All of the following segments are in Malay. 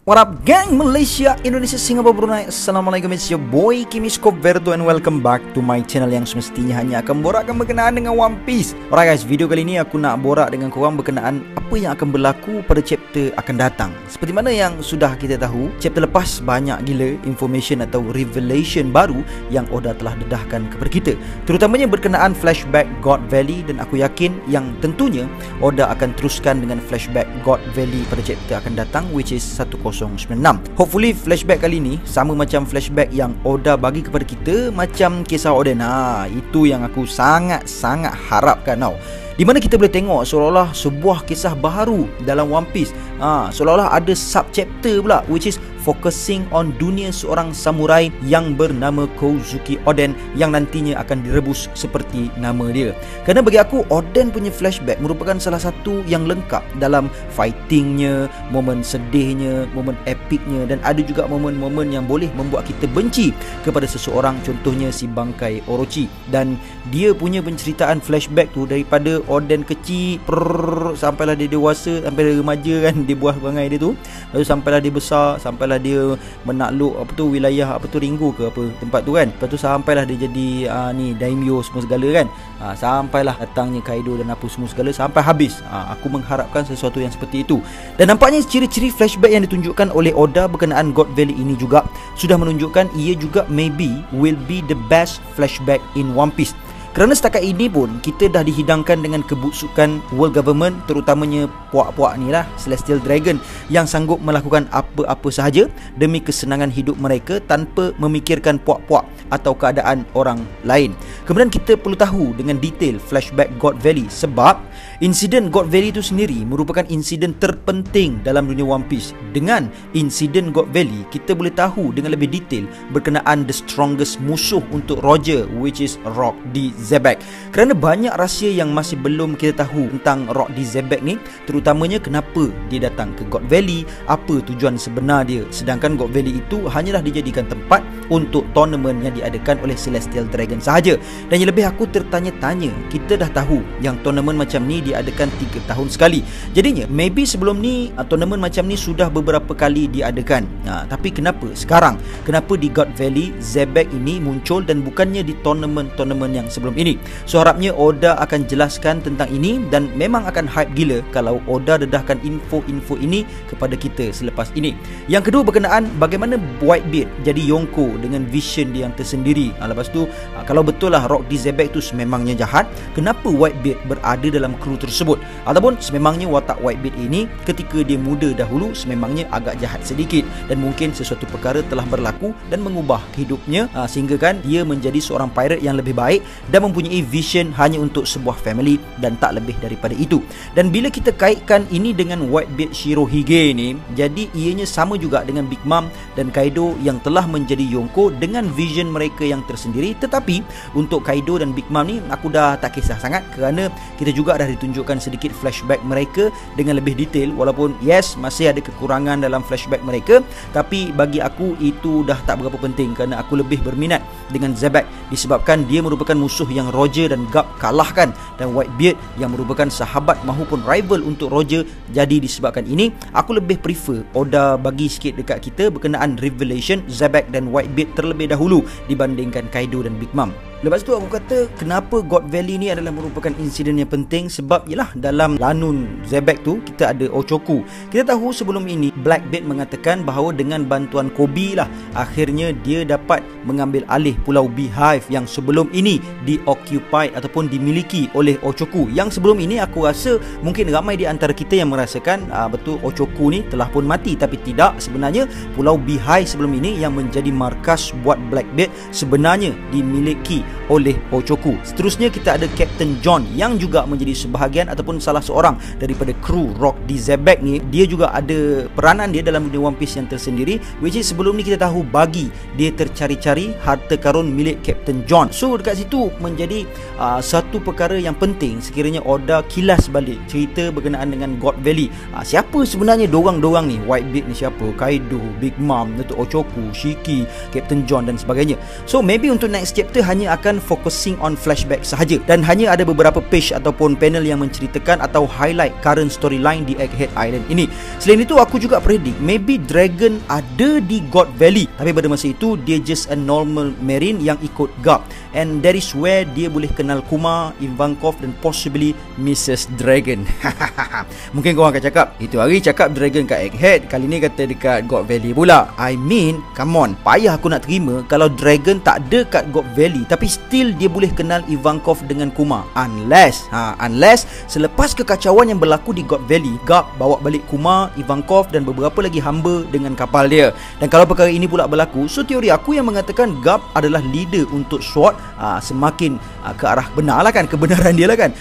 What up gang, Malaysia, Indonesia, Singapura, Brunei. Assalamualaikum, it's your boy Kimi Skoverdo and welcome back to my channel yang semestinya hanya akan borakkan berkenaan dengan One Piece. Alright guys, video kali ini aku nak borak dengan korang berkenaan apa yang akan berlaku pada chapter akan datang. Seperti mana yang sudah kita tahu, chapter lepas banyak gila information atau revelation baru yang Oda telah dedahkan kepada kita, terutamanya berkenaan flashback God Valley, dan aku yakin yang tentunya Oda akan teruskan dengan flashback God Valley pada chapter akan datang, which is 1096. Hopefully flashback kali ni sama macam flashback yang Oda bagi kepada kita macam kisah Oden. Itu yang aku sangat-sangat harapkan tau. Di mana kita boleh tengok seolah-olah sebuah kisah baharu dalam One Piece. Seolah-olah ada sub-chapter pula, which is focusing on dunia seorang samurai yang bernama Kozuki Oden, yang nantinya akan direbus seperti nama dia. Kerana bagi aku, Oden punya flashback merupakan salah satu yang lengkap dalam fightingnya, momen sedihnya, momen epicnya, dan ada juga momen-momen yang boleh membuat kita benci kepada seseorang, contohnya si bangkai Orochi. Dan dia punya penceritaan flashback tu daripada Oden kecil sampailah dia dewasa, sampai dia remaja kan, dia buah perangai dia tu, lalu sampailah dia besar, sampailah dia menakluk wilayah Ringo ke tempat tu kan. Lepas tu sampailah dia jadi daimyo semua segala kan. Sampailah datangnya Kaido dan apa semua segala sampai habis. Aku mengharapkan sesuatu yang seperti itu. Dan nampaknya ciri-ciri flashback yang ditunjukkan oleh Oda berkenaan God Valley ini juga sudah menunjukkan ia juga maybe will be the best flashback in One Piece. Kerana setakat ini pun kita dah dihidangkan dengan kebusukan world government, terutamanya puak-puak ni lah, Celestial Dragon, yang sanggup melakukan apa-apa sahaja demi kesenangan hidup mereka tanpa memikirkan puak-puak atau keadaan orang lain. Kemudian kita perlu tahu dengan detail flashback God Valley, sebab insiden God Valley itu sendiri merupakan insiden terpenting dalam dunia One Piece. Dengan insiden God Valley, kita boleh tahu dengan lebih detail berkenaan the strongest musuh untuk Roger, which is Rock D. Zebek. Kerana banyak rahsia yang masih belum kita tahu tentang Rock D. Zebek ni, terutamanya kenapa dia datang ke God Valley, apa tujuan sebenar dia. Sedangkan God Valley itu hanyalah dijadikan tempat untuk tournament yang diadakan oleh Celestial Dragon sahaja. Dan yang lebih aku tertanya-tanya, kita dah tahu yang tournament macam ni diadakan 3 tahun sekali. Jadinya maybe sebelum ni tournament macam ni sudah beberapa kali diadakan. Tapi kenapa sekarang? Kenapa di God Valley Zebek ini muncul dan bukannya di tournament-tournament yang sebelum ini? So harapnya Oda akan jelaskan tentang ini, dan memang akan hype gila kalau Oda dedahkan info-info ini kepada kita selepas ini. Yang kedua berkenaan bagaimana Whitebeard jadi Yonko dengan vision dia yang tersendiri. Lepas tu kalau betul lah Rock D. Zebek tu sememangnya jahat, kenapa Whitebeard berada dalam kru tersebut? Ataupun sememangnya watak Whitebeard ini ketika dia muda dahulu sememangnya agak jahat sedikit, dan mungkin sesuatu perkara telah berlaku dan mengubah hidupnya sehingga kan dia menjadi seorang pirate yang lebih baik dan mempunyai vision hanya untuk sebuah family dan tak lebih daripada itu. Dan bila kita kaitkan ini dengan Whitebeard Shirohige ni, jadi ianya sama juga dengan Big Mom dan Kaido yang telah menjadi Yonko dengan vision mereka yang tersendiri. Tetapi untuk Kaido dan Big Mom ni aku dah tak kisah sangat, kerana kita juga dah ditunjukkan sedikit flashback mereka dengan lebih detail. Walaupun yes, masih ada kekurangan dalam flashback mereka, tapi bagi aku itu dah tak berapa penting, kerana aku lebih berminat dengan Zebek disebabkan dia merupakan musuh yang Roger dan Garp kalahkan, dan Whitebeard yang merupakan sahabat mahupun rival untuk Roger. Jadi disebabkan ini aku lebih prefer Oda bagi sikit dekat kita berkenaan revelation Zebek dan Whitebeard terlebih dahulu dibandingkan Kaido dan Big Mom. Lepas tu aku kata kenapa God Valley ni adalah merupakan insiden yang penting, sebab ialah dalam lanun Zebek tu kita ada Ochoku. Kita tahu sebelum ini Blackbeard mengatakan bahawa dengan bantuan Kobe lah akhirnya dia dapat mengambil alih Pulau Beehive yang sebelum ini dioccupy ataupun dimiliki oleh Ochoku. Yang sebelum ini aku rasa mungkin ramai di antara kita yang merasakan betul Ochoku ni telah pun mati, tapi tidak. Sebenarnya Pulau Beehive sebelum ini yang menjadi markas buat Blackbeard sebenarnya dimiliki oleh Ochoku. Seterusnya kita ada Captain John yang juga menjadi sebahagian ataupun salah seorang daripada kru Rock D. Zebek ni. Dia juga ada peranan dia dalam dunia One Piece yang tersendiri, which is sebelum ni kita tahu bagi dia tercari-cari harta karun milik Captain John. So dekat situ menjadi satu perkara yang penting sekiranya Oda kilas balik cerita berkenaan dengan God Valley. Siapa sebenarnya dorang-dorang ni? Whitebeard ni siapa? Kaido, Big Mom, Ochoku, Shiki, Captain John dan sebagainya. So maybe untuk next chapter hanya akan focusing on flashback sahaja dan hanya ada beberapa page ataupun panel yang menceritakan atau highlight current storyline di Egghead Island ini. Selain itu, aku juga predict maybe Dragon ada di God Valley, tapi pada masa itu dia just a normal marine yang ikut Garp, and that is where dia boleh kenal Kuma, Ivankov dan possibly Mrs. Dragon. Mungkin korang akan cakap, itu hari cakap Dragon kat Egghead, kali ni kata dekat God Valley pula. I mean, come on, payah aku nak terima kalau Dragon tak ada kat God Valley tapi still dia boleh kenal Ivankov dengan Kuma. Unless selepas kekacauan yang berlaku di God Valley, Garp bawa balik Kuma, Ivankov dan beberapa lagi hamba dengan kapal dia. Dan kalau perkara ini pula berlaku, so teori aku yang mengatakan Garp adalah leader untuk SWORD semakin ke arah benar lah kan, kebenaran dia lah kan.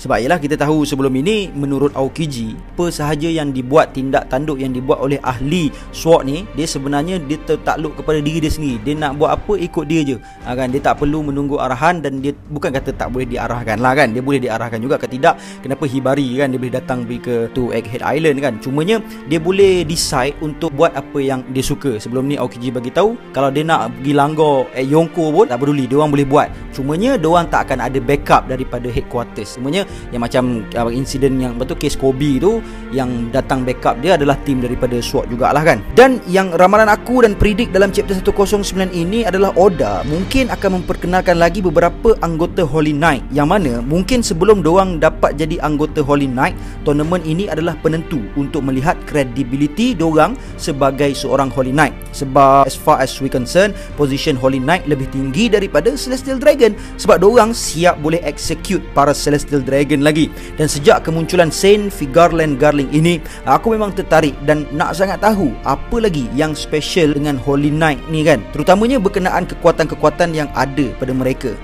Sebab ialah kita tahu sebelum ini menurut Aokiji, apa sahaja yang dibuat, tindak tanduk yang dibuat oleh ahli SWORD ni, dia sebenarnya dia tertakluk kepada diri dia sendiri. Dia nak buat apa ikut dia je kan. Dia tak perlu menunggu arahan, dan dia bukan kata tak boleh diarahkan lah kan, dia boleh diarahkan juga ke tidak. Kenapa Hibari kan dia boleh datang pergi ke tu Egghead Island kan, cumanya dia boleh decide untuk buat apa yang dia suka. Sebelum ni Aokiji bagi tahu kalau dia nak pergi langgar Yonko pun tak peduli, dia orang boleh buat, cumanya dia orang tak akan ada backup daripada headquarters. Semuanya yang macam insiden yang betul kes Kobe tu, yang datang backup dia adalah tim daripada SWORD jugalah kan. Dan yang ramalan aku dan predict dalam chapter 109 ini adalah Oda mungkin akan memperkenalkan lagi beberapa anggota Holy Knight, yang mana mungkin sebelum diorang dapat jadi anggota Holy Knight, tournament ini adalah penentu untuk melihat credibility diorang sebagai seorang Holy Knight. Sebab as far as we concern, position Holy Knight lebih tinggi daripada Celestial Dragon, sebab diorang siap boleh execute para Celestial Dragon lagi. Dan sejak kemunculan Saint Figarland Garling ini, aku memang tertarik dan nak sangat tahu apa lagi yang special dengan Holy Knight ni kan, terutamanya berkenaan kekuatan-kekuatan yang ada pada mereka.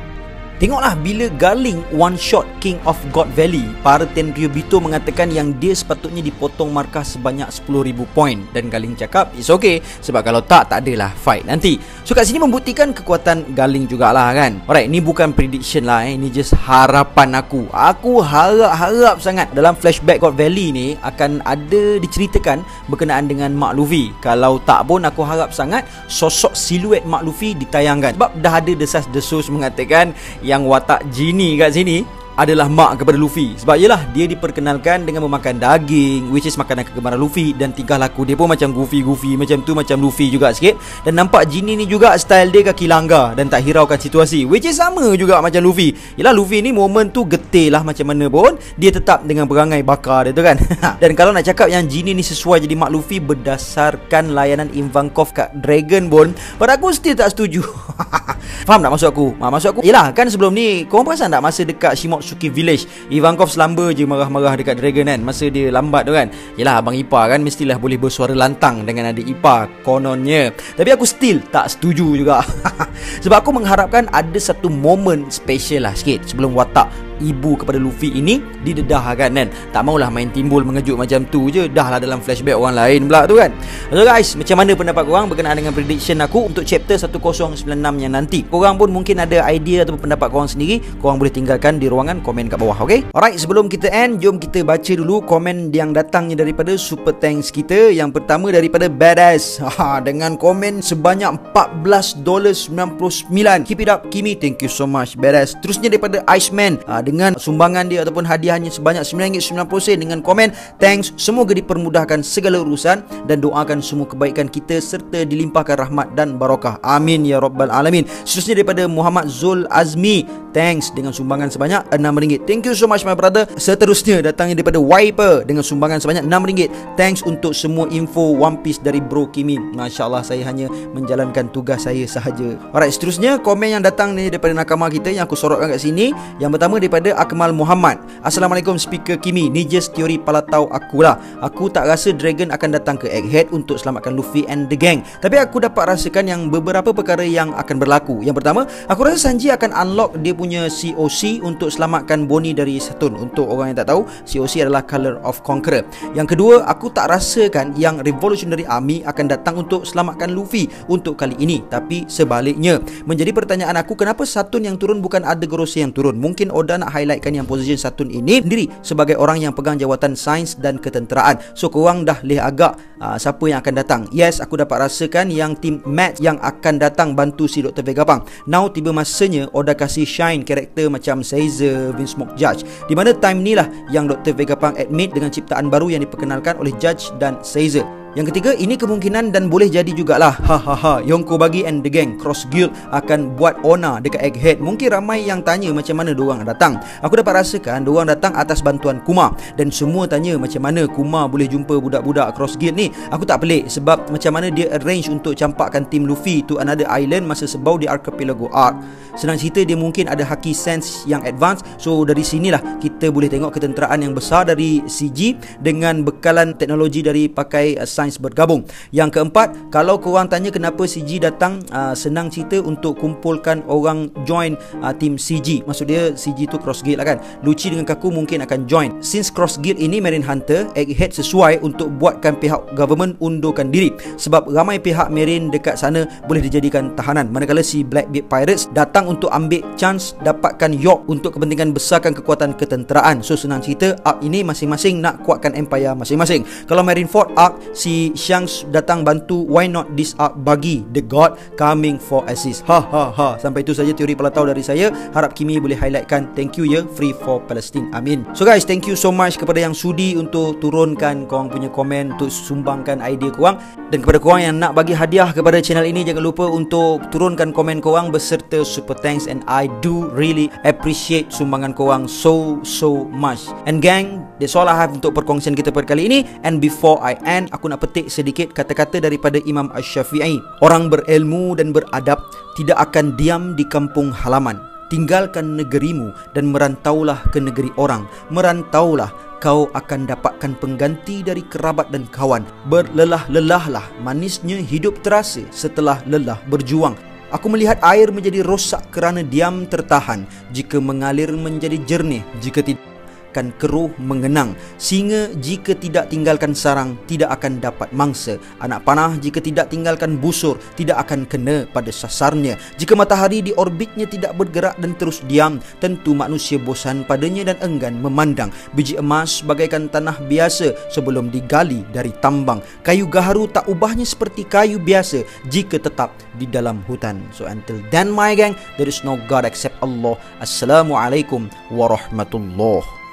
Tengoklah bila Garling one shot King of God Valley, para Tenryubito mengatakan yang dia sepatutnya dipotong markah sebanyak 10,000 poin, dan Garling cakap it's okay, sebab kalau tak adalah fight nanti. So kat sini membuktikan kekuatan Garling jugalah kan. Alright, ni bukan prediction lah ini just harapan aku. Aku harap sangat dalam flashback God Valley ni akan ada diceritakan berkenaan dengan Mak Luffy. Kalau tak pun aku harap sangat sosok siluet Mak Luffy ditayangkan, sebab dah ada desas-desus mengatakan yang watak Genie kat sini adalah mak kepada Luffy. Sebab yelah dia diperkenalkan dengan memakan daging, which is makanan kegemaran Luffy, dan tingkah laku dia pun macam goofy macam tu, macam Luffy juga sikit. Dan nampak Genie ni juga style dia kaki langgar dan tak hiraukan situasi, which is sama juga macam Luffy. Yelah Luffy ni moment tu getir lah macam mana pun, dia tetap dengan perangai bakar dia tu kan. Dan kalau nak cakap yang Genie ni sesuai jadi mak Luffy berdasarkan layanan Ivankov kat Dragon Bone, pada aku still tak setuju. Faham tak maksud aku? Maksud aku yelah kan sebelum ni korang perasan tak masa dekat Shimotsuki Village, Ivankov selamba je marah-marah dekat Dragon kan, masa dia lambat tu kan. Yelah abang ipar kan mestilah boleh bersuara lantang dengan adik ipar kononnya. Tapi aku still tak setuju juga. Sebab aku mengharapkan ada satu moment special lah sikit sebelum watak ibu kepada Luffy ini didedahkan kan. Tak maulah main timbul mengejut macam tu je, dah lah dalam flashback orang lain pula tu kan. So guys, macam mana pendapat korang berkenaan dengan prediction aku untuk chapter 1096 yang nanti? Korang pun mungkin ada idea atau pendapat korang sendiri, korang boleh tinggalkan di ruangan komen kat bawah, okay? Alright, sebelum kita end, jom kita baca dulu komen yang datangnya daripada super thanks kita. Yang pertama daripada Badass dengan komen sebanyak $14.99. Keep it up Kimi, thank you so much Badass. Terusnya daripada Iceman dengan sumbangan dia ataupun hadiahnya sebanyak RM9.90 dengan komen thanks, semoga dipermudahkan segala urusan dan doakan semua kebaikan kita serta dilimpahkan rahmat dan barakah, amin ya rabbal alamin. Seterusnya daripada Muhammad Zul Azmi, thanks dengan sumbangan sebanyak RM6, thank you so much my brother. Seterusnya datangnya daripada Wiper dengan sumbangan sebanyak RM6, thanks untuk semua info One Piece dari Bro Kimi, Masya Allah saya hanya menjalankan tugas saya sahaja. Alright, seterusnya komen yang datang ni daripada nakama kita yang aku sorotkan kat sini. Yang pertama daripada Akmal Muhammad, Assalamualaikum Speaker Kimi, ni just teori palatau aku lah. Aku tak rasa Dragon akan datang ke Egghead untuk selamatkan Luffy and the gang, tapi aku dapat rasakan yang beberapa perkara yang akan berlaku. Yang pertama, aku rasa Sanji akan unlock dia punya COC untuk selamatkan Bonnie dari Saturn. Untuk orang yang tak tahu, COC adalah Color of Conqueror. Yang kedua, aku tak rasakan yang Revolutionary Army akan datang untuk selamatkan Luffy untuk kali ini, tapi sebaliknya. Menjadi pertanyaan aku, kenapa Saturn yang turun bukan Adegorose yang turun? Mungkin Oda nak nak highlightkan yang position Saturn ini sendiri sebagai orang yang pegang jawatan sains dan ketenteraan. So korang dah leh agak siapa yang akan datang. Yes, aku dapat rasakan yang tim Matt yang akan datang bantu si Dr. Vega Pang. Now tiba masanya Oda kasih shine karakter macam Caesar, Vince Smoke Judge, di mana time ni lah yang Dr. Vega Pang admit dengan ciptaan baru yang diperkenalkan oleh Judge dan Caesar. Yang ketiga, ini kemungkinan dan boleh jadi jugalah. Yonko Bagi and the gang Cross Guild akan buat Ona dekat Egghead. Mungkin ramai yang tanya macam mana diorang datang. Aku dapat rasakan diorang datang atas bantuan Kuma, dan semua tanya macam mana Kuma boleh jumpa budak-budak Cross Guild ni. Aku tak pelik sebab macam mana dia arrange untuk campakkan tim Luffy to another island masa sebau di Archipelago Arc. Senang cerita dia mungkin ada haki sense yang advance. So dari sinilah kita boleh tengok ketenteraan yang besar dari CG dengan bekalan teknologi dari pakai bergabung. Yang keempat, kalau korang tanya kenapa CG datang, senang cerita untuk kumpulkan orang join tim CG. Maksud dia CG tu Cross Guild lah kan. Lucci dengan Kaku mungkin akan join. Since Cross Guild ini Marine Hunter, Egghead sesuai untuk buatkan pihak government undurkan diri, sebab ramai pihak Marine dekat sana boleh dijadikan tahanan, manakala si Blackbeard Pirates datang untuk ambil chance dapatkan York untuk kepentingan besarkan kekuatan ketenteraan. So senang cerita, arc ini masing-masing nak kuatkan empire masing-masing. Kalau Marineford arc, si Shanks datang bantu, why not this arc Bagi the God coming for assist. Sampai itu saja teori pelatau dari saya. Harap Kimi boleh highlightkan. Thank you ya, Free for Palestine, amin. So guys, thank you so much kepada yang sudi untuk turunkan korang punya komen, untuk sumbangkan idea korang. Dan kepada korang yang nak bagi hadiah kepada channel ini, jangan lupa untuk turunkan komen korang beserta super thanks, and I do really appreciate sumbangan korang so much. And gang, that's all I have untuk perkongsian kita pada kali ini. And before I end, aku nak petik sedikit kata-kata daripada Imam Ash-Shafi'i. Orang berilmu dan beradab tidak akan diam di kampung halaman. Tinggalkan negerimu dan merantaulah ke negeri orang. Merantaulah, kau akan dapatkan pengganti dari kerabat dan kawan. Berlelah-lelahlah, manisnya hidup terasa setelah lelah berjuang. Aku melihat air menjadi rosak kerana diam tertahan. Jika mengalir menjadi jernih, jika tidak akan keruh mengenang. Singa jika tidak tinggalkan sarang tidak akan dapat mangsa. Anak panah jika tidak tinggalkan busur tidak akan kena pada sasarnya. Jika matahari di orbitnya tidak bergerak dan terus diam, tentu manusia bosan padanya dan enggan memandang. Biji emas bagaikan tanah biasa sebelum digali dari tambang. Kayu gaharu tak ubahnya seperti kayu biasa jika tetap di dalam hutan. So until then my gang, there is no God except Allah. Assalamualaikum warahmatullahi